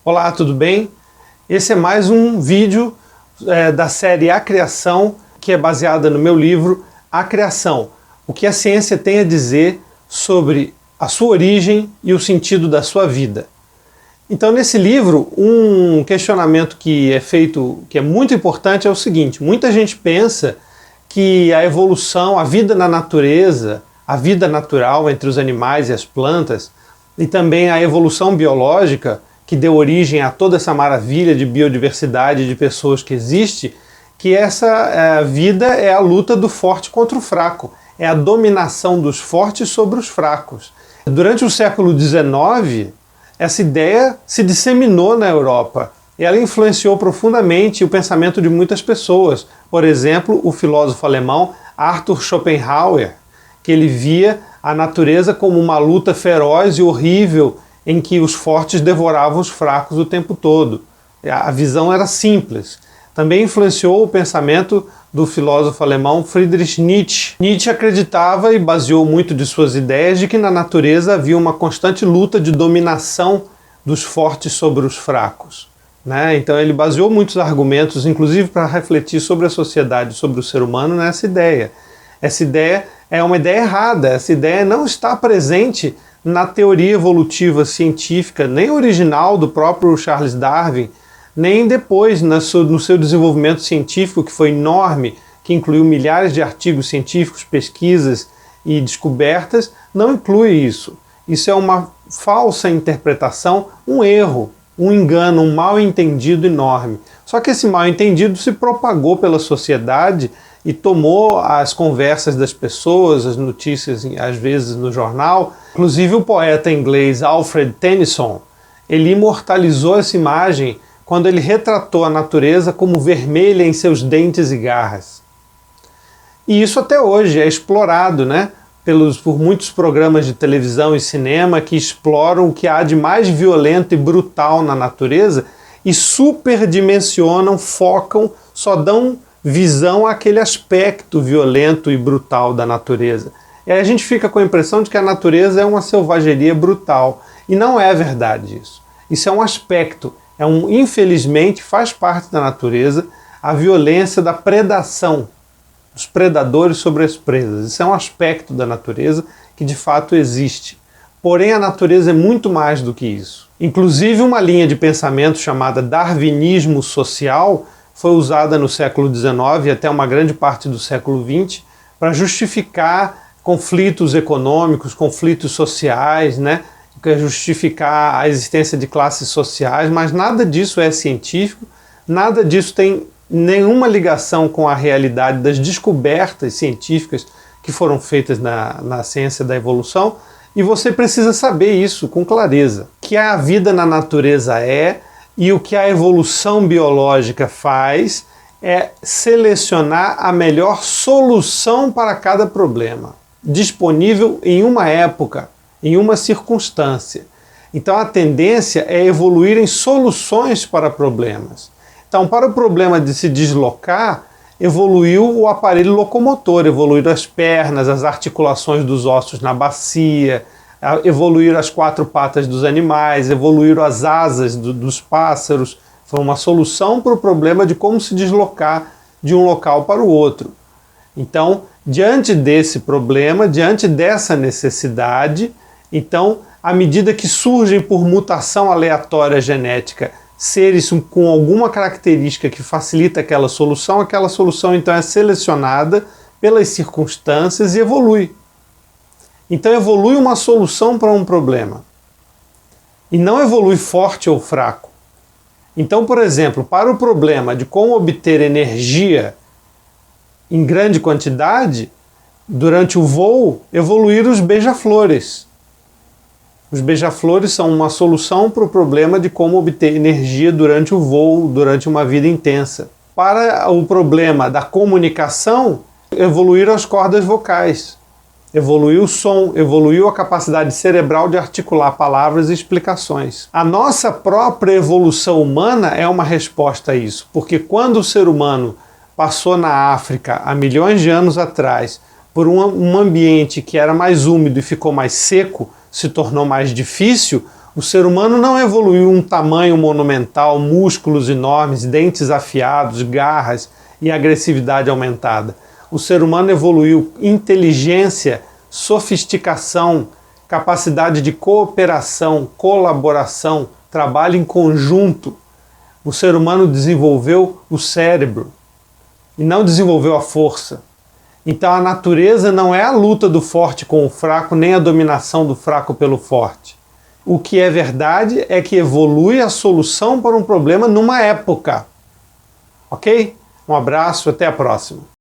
Olá, tudo bem? Esse é mais um vídeo da série A Criação, que é baseada no meu livro A Criação, o que a ciência tem a dizer sobre a sua origem e o sentido da sua vida. Então, nesse livro, um questionamento que é feito, que é muito importante, é o seguinte: muita gente pensa que a evolução, a vida na natureza, a vida natural entre os animais e as plantas, e também a evolução biológica, que deu origem a toda essa maravilha de biodiversidade de pessoas que existe, que essa vida é a luta do forte contra o fraco, é a dominação dos fortes sobre os fracos. Durante o século XIX, essa ideia se disseminou na Europa. Ela influenciou profundamente o pensamento de muitas pessoas. Por exemplo, o filósofo alemão Arthur Schopenhauer, que ele via a natureza como uma luta feroz e horrível em que os fortes devoravam os fracos o tempo todo. A visão era simples. Também influenciou o pensamento do filósofo alemão Friedrich Nietzsche. Nietzsche acreditava e baseou muito de suas ideias de que na natureza havia uma constante luta de dominação dos fortes sobre os fracos, né? Então ele baseou muitos argumentos, inclusive para refletir sobre a sociedade, sobre o ser humano, nessa ideia. Essa ideia é uma ideia errada, essa ideia não está presente na teoria evolutiva científica, nem original do próprio Charles Darwin, nem depois no seu desenvolvimento científico, que foi enorme, que incluiu milhares de artigos científicos, pesquisas e descobertas, não inclui isso. Isso é uma falsa interpretação, um erro, um engano, um mal-entendido enorme. Só que esse mal-entendido se propagou pela sociedade e tomou as conversas das pessoas, as notícias, às vezes no jornal. Inclusive o poeta inglês Alfred Tennyson, ele imortalizou essa imagem quando ele retratou a natureza como vermelha em seus dentes e garras. E isso até hoje é explorado, né, por muitos programas de televisão e cinema que exploram o que há de mais violento e brutal na natureza e superdimensionam, focam, só dão visão àquele aspecto violento e brutal da natureza. E aí a gente fica com a impressão de que a natureza é uma selvageria brutal. E não é verdade isso. Isso é um aspecto, infelizmente faz parte da natureza a violência da predação, dos predadores sobre as presas. Isso é um aspecto da natureza que de fato existe. Porém, a natureza é muito mais do que isso. Inclusive, uma linha de pensamento chamada darwinismo social foi usada no século XIX e até uma grande parte do século XX para justificar conflitos econômicos, conflitos sociais, né? Justificar a existência de classes sociais, mas nada disso é científico, nada disso tem nenhuma ligação com a realidade das descobertas científicas que foram feitas na ciência da evolução, e você precisa saber isso com clareza. O que a vida na natureza é e o que a evolução biológica faz é selecionar a melhor solução para cada problema, disponível em uma época, em uma circunstância. Então a tendência é evoluir em soluções para problemas. Então, para o problema de se deslocar, evoluiu o aparelho locomotor, evoluíram as pernas, as articulações dos ossos na bacia, evoluíram as quatro patas dos animais, evoluíram as asas dos pássaros. Foi uma solução para o problema de como se deslocar de um local para o outro. Então, diante desse problema, diante dessa necessidade, então, à medida que surgem por mutação aleatória genética seres com alguma característica que facilita aquela solução então é selecionada pelas circunstâncias e evolui. Então evolui uma solução para um problema. E não evolui forte ou fraco. Então, por exemplo, para o problema de como obter energia em grande quantidade, durante o voo, evoluíram os beija-flores. Os beija-flores são uma solução para o problema de como obter energia durante o voo, durante uma vida intensa. Para o problema da comunicação, evoluíram as cordas vocais. Evoluiu o som, evoluiu a capacidade cerebral de articular palavras e explicações. A nossa própria evolução humana é uma resposta a isso, porque quando o ser humano passou na África há milhões de anos atrás por um ambiente que era mais úmido e ficou mais seco, se tornou mais difícil, O ser humano não evoluiu um tamanho monumental, músculos enormes, dentes afiados, garras e agressividade aumentada. O ser humano evoluiu inteligência, sofisticação, capacidade de cooperação, colaboração, trabalho em conjunto. O ser humano desenvolveu o cérebro e não desenvolveu a força. Então a natureza não é a luta do forte com o fraco, nem a dominação do fraco pelo forte. O que é verdade é que evolui a solução para um problema numa época. Ok? Um abraço, até a próxima.